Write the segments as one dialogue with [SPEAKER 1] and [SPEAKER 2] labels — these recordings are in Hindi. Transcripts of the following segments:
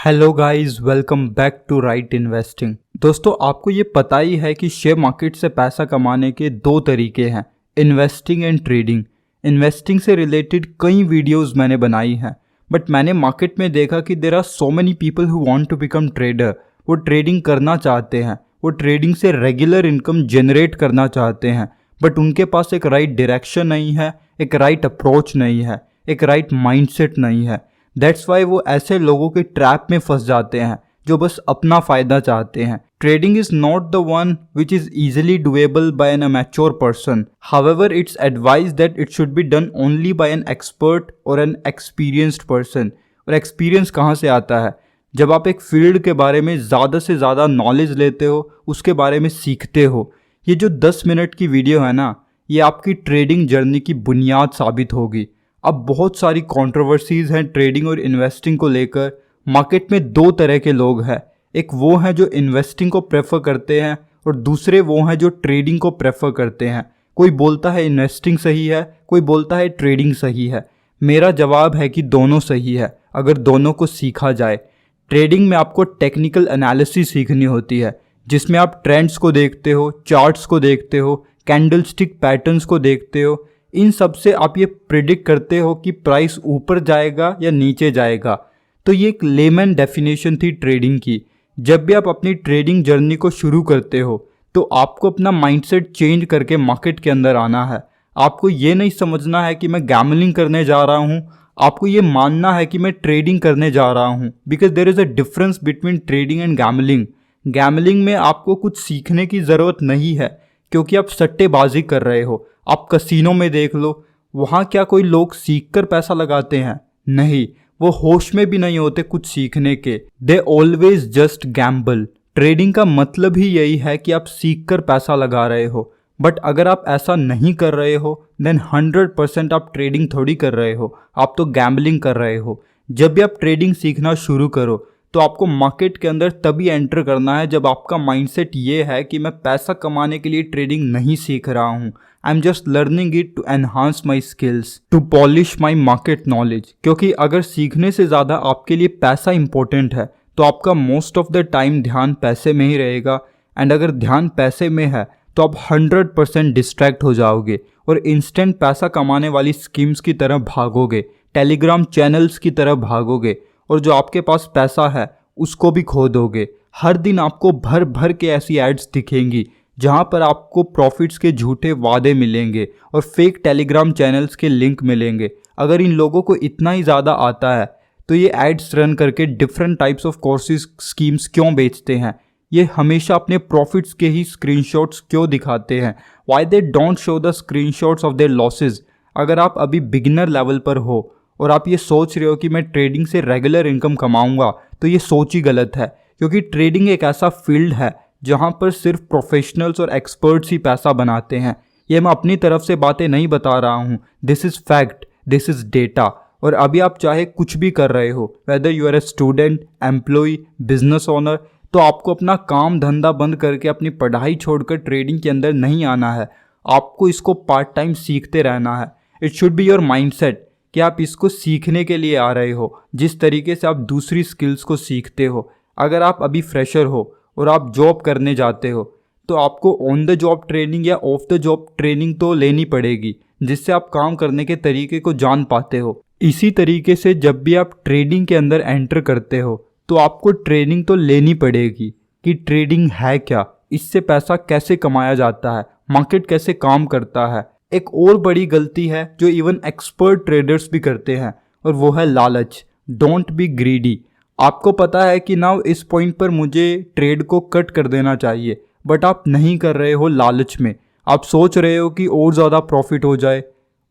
[SPEAKER 1] Hello guys, welcome back to right investing. दोस्तों, आपको ये पता ही है कि शेयर मार्केट से पैसा कमाने के दो तरीके हैं, इन्वेस्टिंग एंड ट्रेडिंग। इन्वेस्टिंग से रिलेटेड कई वीडियोस मैंने बनाई हैं, बट मैंने मार्केट में देखा कि there are so many people who want to become trader. वो ट्रेडिंग करना चाहते हैं, वो ट्रेडिंग से रेगुलर इनकम जनरेट करना चाहते हैं, बट उनके पास एक राइट डायरेक्शन नहीं है, एक राइट अप्रोच नहीं है, एक राइट माइंडसेट नहीं है। दैट्स वाई वो ऐसे लोगों के ट्रैप में फंस जाते हैं जो बस अपना फ़ायदा चाहते हैं। Trading is not the one which is easily doable by an mature person. However it's advise that it should be done only by an expert और एन एक्सपीरियंस्ड पर्सन। और एक्सपीरियंस कहाँ से आता है? जब आप एक फील्ड के बारे में ज़्यादा से ज़्यादा नॉलेज लेते हो, उसके बारे में सीखते हो। ये जो 10 मिनट की वीडियो है ना, ये आपकी ट्रेडिंग जर्नी की बुनियाद साबित होगी। अब बहुत सारी कंट्रोवर्सीज़ हैं ट्रेडिंग और इन्वेस्टिंग को लेकर। मार्केट में दो तरह के लोग हैं, एक वो हैं जो इन्वेस्टिंग को प्रेफर करते हैं और दूसरे वो हैं जो ट्रेडिंग को प्रेफर करते हैं। कोई बोलता है इन्वेस्टिंग सही है, कोई बोलता है ट्रेडिंग सही है। मेरा जवाब है कि दोनों सही है अगर दोनों को सीखा जाए। ट्रेडिंग में आपको टेक्निकल एनालिसिस सीखनी होती है, जिसमें आप ट्रेंड्स को देखते हो, चार्ट्स को देखते हो, कैंडलस्टिक पैटर्न्स को देखते हो। इन सब से आप ये प्रिडिक्ट करते हो कि प्राइस ऊपर जाएगा या नीचे जाएगा। तो ये एक लेमन डेफिनेशन थी ट्रेडिंग की। जब भी आप अपनी ट्रेडिंग जर्नी को शुरू करते हो तो आपको अपना माइंडसेट चेंज करके मार्केट के अंदर आना है। आपको ये नहीं समझना है कि मैं गैमलिंग करने जा रहा हूँ, आपको ये मानना है कि मैं ट्रेडिंग करने जा रहा हूँ। Because there is a difference between trading and gambling. Gambling में आपको कुछ सीखने की ज़रूरत नहीं है, क्योंकि आप सट्टेबाजी कर रहे हो। आप कसिनो में देख लो, वहाँ क्या कोई लोग सीखकर पैसा लगाते हैं? नहीं, वो होश में भी नहीं होते कुछ सीखने के। They always just Gamble. Trading का मतलब ही यही है कि आप सीखकर पैसा लगा रहे हो। बट अगर आप ऐसा नहीं कर रहे हो देन 100% आप ट्रेडिंग थोड़ी कर रहे हो, आप तो गैम्बलिंग कर रहे हो। जब भी आप ट्रेडिंग सीखना शुरू करो तो आपको मार्केट के अंदर तभी एंटर करना है जब आपका माइंडसेट ये है कि मैं पैसा कमाने के लिए ट्रेडिंग नहीं सीख रहा हूँ, I am just learning it to enhance my skills, to polish my market knowledge. क्योंकि अगर सीखने से ज़्यादा आपके लिए पैसा इंपॉर्टेंट है तो आपका मोस्ट ऑफ द टाइम ध्यान पैसे में ही रहेगा। एंड अगर ध्यान पैसे में है तो आप 100% डिस्ट्रैक्ट हो जाओगे और इंस्टेंट पैसा कमाने वाली स्कीम्स की तरह भागोगे, टेलीग्राम चैनल्स की तरह भागोगे, और जो आपके पास पैसा है उसको भी खो दोगे। हर दिन आपको भर भर के ऐसी एड्स दिखेंगी जहां पर आपको प्रॉफिट्स के झूठे वादे मिलेंगे और फेक टेलीग्राम चैनल्स के लिंक मिलेंगे। अगर इन लोगों को इतना ही ज़्यादा आता है तो ये एड्स रन करके different types of courses schemes क्यों बेचते हैं? ये हमेशा अपने प्रॉफिट्स के ही स्क्रीनशॉट्स क्यों दिखाते हैं? Why they don't show the screenshots of their losses? अगर आप अभी बिगिनर लेवल पर हो और आप ये सोच रहे हो कि मैं ट्रेडिंग से रेगुलर इनकम कमाऊंगा, तो ये सोच ही गलत है। क्योंकि ट्रेडिंग एक ऐसा फील्ड है जहां पर सिर्फ प्रोफेशनल्स और एक्सपर्ट्स ही पैसा बनाते हैं। ये मैं अपनी तरफ से बातें नहीं बता रहा हूँ, this is fact, this is data. और अभी आप चाहे कुछ भी कर रहे हो, whether you are a student, employ, business owner, तो आपको अपना काम धंधा बंद करके अपनी पढ़ाई छोड़कर ट्रेडिंग के अंदर नहीं आना है। आपको इसको पार्ट टाइम सीखते रहना है। It should be your mindset कि आप इसको सीखने के लिए आ रहे हो, जिस तरीके से आप दूसरी स्किल्स को सीखते हो। अगर आप अभी फ्रेशर हो और आप जॉब करने जाते हो तो आपको ऑन द जॉब ट्रेनिंग या ऑफ द जॉब ट्रेनिंग तो लेनी पड़ेगी, जिससे आप काम करने के तरीके को जान पाते हो। इसी तरीके से जब भी आप ट्रेडिंग के अंदर एंटर करते हो तो आपको ट्रेनिंग तो लेनी पड़ेगी कि ट्रेडिंग है क्या, इससे पैसा कैसे कमाया जाता है, मार्केट कैसे काम करता है। एक और बड़ी गलती है जो इवन एक्सपर्ट ट्रेडर्स भी करते हैं, और वो है लालच। Don't be greedy. आपको पता है कि नाउ इस पॉइंट पर मुझे ट्रेड को कट कर देना चाहिए, बट आप नहीं कर रहे हो लालच में। आप सोच रहे हो कि और ज़्यादा प्रॉफिट हो जाए,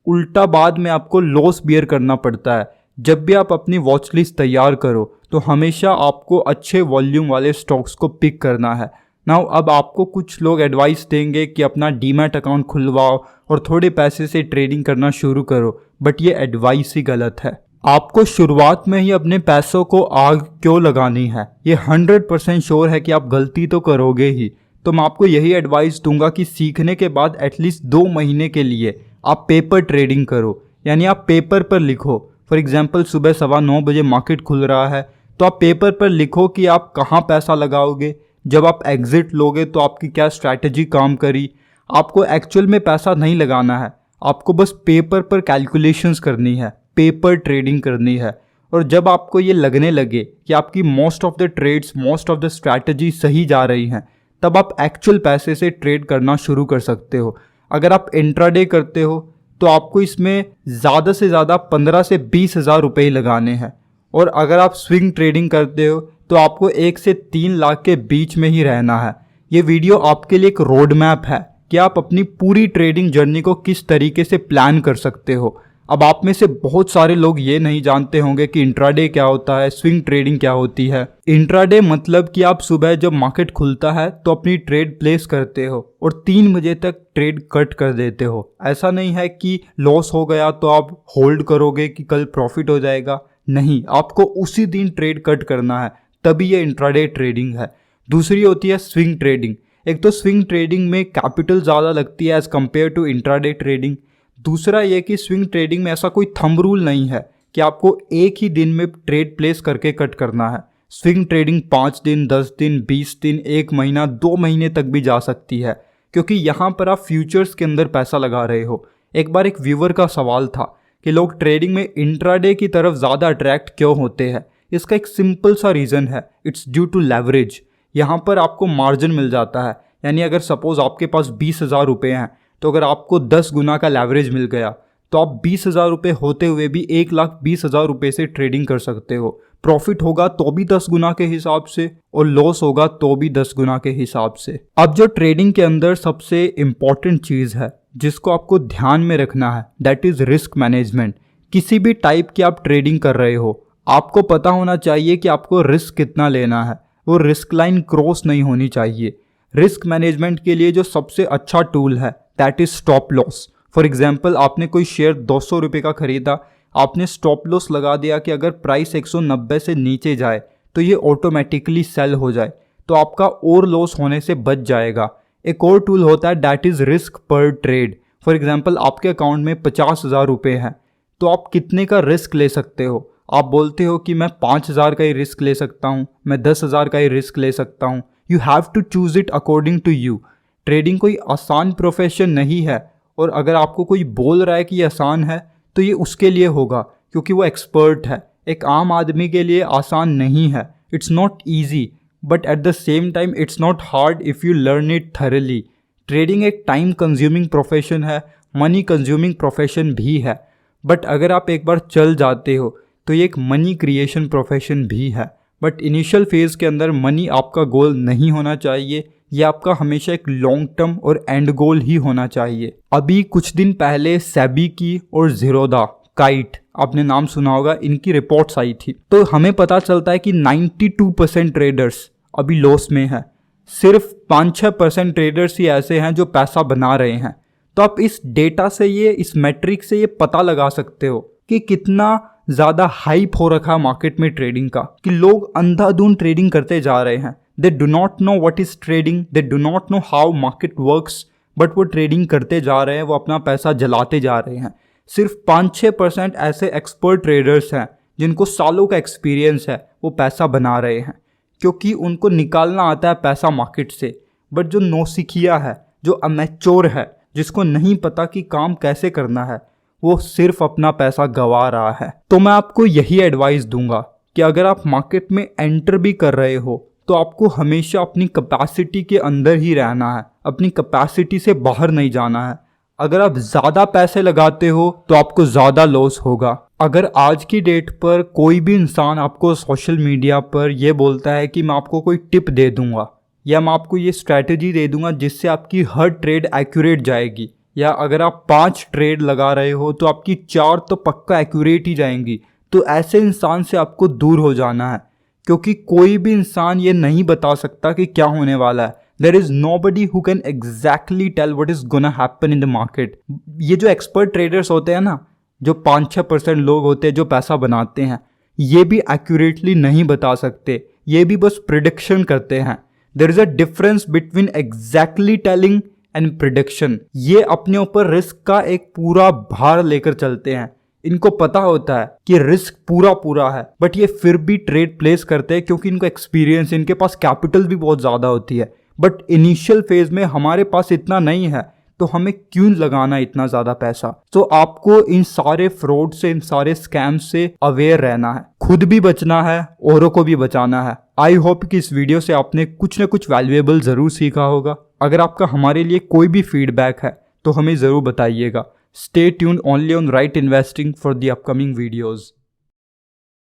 [SPEAKER 1] उल्टा बाद में आपको लॉस बियर करना पड़ता है। जब भी आप अपनी वॉच लिस्ट तैयार करो तो हमेशा आपको अच्छे वॉल्यूम वाले स्टॉक्स को पिक करना है। नाउ अब आपको कुछ लोग एडवाइस देंगे कि अपना डीमैट अकाउंट खुलवाओ और थोड़े पैसे से ट्रेडिंग करना शुरू करो, बट ये एडवाइस ही गलत है। आपको शुरुआत में ही अपने पैसों को आग क्यों लगानी है? ये 100% श्योर है कि आप गलती तो करोगे ही। तो मैं आपको यही एडवाइस दूंगा कि सीखने के बाद एटलीस्ट 2 महीने के लिए आप पेपर ट्रेडिंग करो, यानी आप पेपर पर लिखो। फॉर एग्जाम्पल, सुबह 9:15 बजे मार्केट खुल रहा है तो आप पेपर पर लिखो कि आप कहाँ पैसा लगाओगे, जब आप एग्जिट लोगे तो आपकी क्या स्ट्रैटेजी काम करी। आपको एक्चुअल में पैसा नहीं लगाना है, आपको बस पेपर पर कैलकुलेशंस करनी है, पेपर ट्रेडिंग करनी है। और जब आपको ये लगने लगे कि आपकी most of the trades, most of the strategy सही जा रही हैं, तब आप एक्चुअल पैसे से ट्रेड करना शुरू कर सकते हो। अगर आप इंट्राडे करते हो तो आपको इसमें ज़्यादा से ज़्यादा 15 से 20 हज़ार रुपये ही लगाने हैं। और अगर आप स्विंग ट्रेडिंग करते हो तो आपको 1 से 3 लाख के बीच में ही रहना है। ये वीडियो आपके लिए एक रोड मैप है कि आप अपनी पूरी ट्रेडिंग जर्नी को किस तरीके से प्लान कर सकते हो। अब आप में से बहुत सारे लोग ये नहीं जानते होंगे कि इंट्राडे क्या होता है, स्विंग ट्रेडिंग क्या होती है। इंट्राडे मतलब कि आप सुबह जब मार्केट खुलता है तो अपनी ट्रेड प्लेस करते हो और 3 बजे तक ट्रेड कट कर देते हो। ऐसा नहीं है कि लॉस हो गया तो आप होल्ड करोगे कि कल प्रॉफिट हो जाएगा, नहीं, आपको उसी दिन ट्रेड कट करना है, तभी ये इंट्राडे ट्रेडिंग है। दूसरी होती है स्विंग ट्रेडिंग। एक तो स्विंग ट्रेडिंग में कैपिटल ज़्यादा लगती है as compare to intraday trading. दूसरा ये कि स्विंग ट्रेडिंग में ऐसा कोई थंब रूल नहीं है कि आपको एक ही दिन में ट्रेड प्लेस करके कट करना है। स्विंग ट्रेडिंग 5 दिन, 10 दिन, 20 दिन, 1 महीना, 2 महीने तक भी जा सकती है, क्योंकि यहाँ पर आप फ्यूचर्स के अंदर पैसा लगा रहे हो। एक बार एक व्यूअर का सवाल था कि लोग ट्रेडिंग में इंट्राडे की तरफ ज़्यादा अट्रैक्ट क्यों होते हैं। इसका एक सिंपल सा रीज़न है, इट्स ड्यू टू लेवरेज। यहाँ पर आपको मार्जिन मिल जाता है, यानी अगर सपोज आपके पास 20,000 रुपये हैं तो अगर आपको 10 गुना का लेवरेज मिल गया तो आप 20,000 रुपये होते हुए भी 1,20,000 रुपये से ट्रेडिंग कर सकते हो। प्रॉफिट होगा तो भी 10 गुना के हिसाब से और लॉस होगा तो भी 10 गुना के हिसाब से। अब जो ट्रेडिंग के अंदर सबसे इम्पॉर्टेंट चीज़ है जिसको आपको ध्यान में रखना है, दैट इज़ रिस्क मैनेजमेंट। किसी भी टाइप की आप ट्रेडिंग कर रहे हो, आपको पता होना चाहिए कि आपको रिस्क कितना लेना है, वो रिस्क लाइन क्रॉस नहीं होनी चाहिए। रिस्क मैनेजमेंट के लिए जो सबसे अच्छा टूल है that is stop loss. For example, आपने कोई शेयर 200 रुपये का खरीदा, आपने स्टॉप लॉस लगा दिया कि अगर प्राइस 190 से नीचे जाए तो ये ऑटोमेटिकली सेल हो जाए, तो आपका और लॉस होने से बच जाएगा। एक और टूल होता है दैट इज़ रिस्क पर ट्रेड। फॉर एग्जाम्पल, आपके अकाउंट में 50,000 रुपये हैं, तो आप कितने का रिस्क ले सकते हो। आप बोलते हो कि मैं 5,000 का ही रिस्क ले सकता हूँ, मैं 10,000 का ही रिस्क ले सकता हूँ। You have to choose it according to you. Trading कोई आसान प्रोफेशन नहीं है, और अगर आपको कोई बोल रहा है कि ये आसान है तो ये उसके लिए होगा क्योंकि वो एक्सपर्ट है। एक आम आदमी के लिए आसान नहीं है। It's not easy, but at the same time it's not hard if you learn it thoroughly. Trading एक टाइम कंज्यूमिंग प्रोफेशन है, मनी कंज्यूमिंग प्रोफेशन भी है, बट अगर आप एक बार चल जाते हो तो ये एक मनी क्रिएशन प्रोफेशन भी है। बट इनिशियल फेज़ के अंदर मनी आपका गोल नहीं होना चाहिए, ये आपका हमेशा एक लॉन्ग टर्म और एंड गोल ही होना चाहिए। अभी कुछ दिन पहले सेबी की और ज़ीरोधा, काइट, आपने नाम सुना होगा, इनकी रिपोर्ट्स आई थी, तो हमें पता चलता है कि 92% ट्रेडर्स अभी लॉस में है। सिर्फ 5-6% ट्रेडर्स ही ऐसे हैं जो पैसा बना रहे हैं। तो आप इस डेटा से, इस मैट्रिक से ये पता लगा सकते हो कि कितना ज़्यादा हाइप हो रखा है मार्केट में ट्रेडिंग का, कि लोग अंधाधुंध ट्रेडिंग करते जा रहे हैं। They do not know what is trading, they do not know how market works, but वो ट्रेडिंग करते जा रहे हैं, वो अपना पैसा जलाते जा रहे हैं। सिर्फ 5-6% ऐसे एक्सपर्ट ट्रेडर्स हैं जिनको सालों का एक्सपीरियंस है, वो पैसा बना रहे हैं क्योंकि उनको निकालना आता है पैसा मार्केट से। बट जो नौसिखिया है, जो अमेच्योर है, जिसको नहीं पता कि काम कैसे करना है, वो सिर्फ अपना पैसा गंवा रहा है। तो मैं आपको यही एडवाइस दूंगा कि अगर आप मार्केट में एंटर भी कर रहे हो तो आपको हमेशा अपनी कैपेसिटी के अंदर ही रहना है, अपनी कैपेसिटी से बाहर नहीं जाना है। अगर आप ज़्यादा पैसे लगाते हो तो आपको ज़्यादा लॉस होगा। अगर आज की डेट पर कोई भी इंसान आपको सोशल मीडिया पर यह बोलता है कि मैं आपको कोई टिप दे दूंगा या मैं आपको ये स्ट्रैटेजी दे दूंगा जिससे आपकी हर ट्रेड एक्यूरेट जाएगी, या अगर आप 5 ट्रेड लगा रहे हो तो आपकी 4 तो पक्का एक्यूरेट ही जाएंगी, तो ऐसे इंसान से आपको दूर हो जाना है, क्योंकि कोई भी इंसान ये नहीं बता सकता कि क्या होने वाला है। There is nobody who can exactly tell what is gonna happen in the market. ये जो एक्सपर्ट ट्रेडर्स होते हैं ना, जो 5-6% लोग होते हैं जो पैसा बनाते हैं, ये भी एक्यूरेटली नहीं बता सकते, ये भी बस प्रिडिक्शन करते हैं। There is a difference between exactly telling and prediction. ये अपने ऊपर रिस्क का एक पूरा भार लेकर चलते हैं। इनको पता होता है कि रिस्क पूरा है, बट ये फिर भी ट्रेड प्लेस करते हैं क्योंकि इनको एक्सपीरियंस, इनके पास कैपिटल भी बहुत ज़्यादा होती है। बट इनिशियल फेज में हमारे पास इतना नहीं है, तो हमें क्यों लगाना इतना ज़्यादा पैसा। तो आपको इन सारे फ्रॉड से, इन सारे स्कैम से अवेयर रहना है, खुद भी बचना है, औरों को भी बचाना है। आई होप कि इस वीडियो से आपने कुछ ना कुछ वैल्यूएबल ज़रूर सीखा होगा। अगर आपका हमारे लिए कोई भी फीडबैक है तो हमें ज़रूर बताइएगा। Stay tuned only on right investing for the upcoming videos.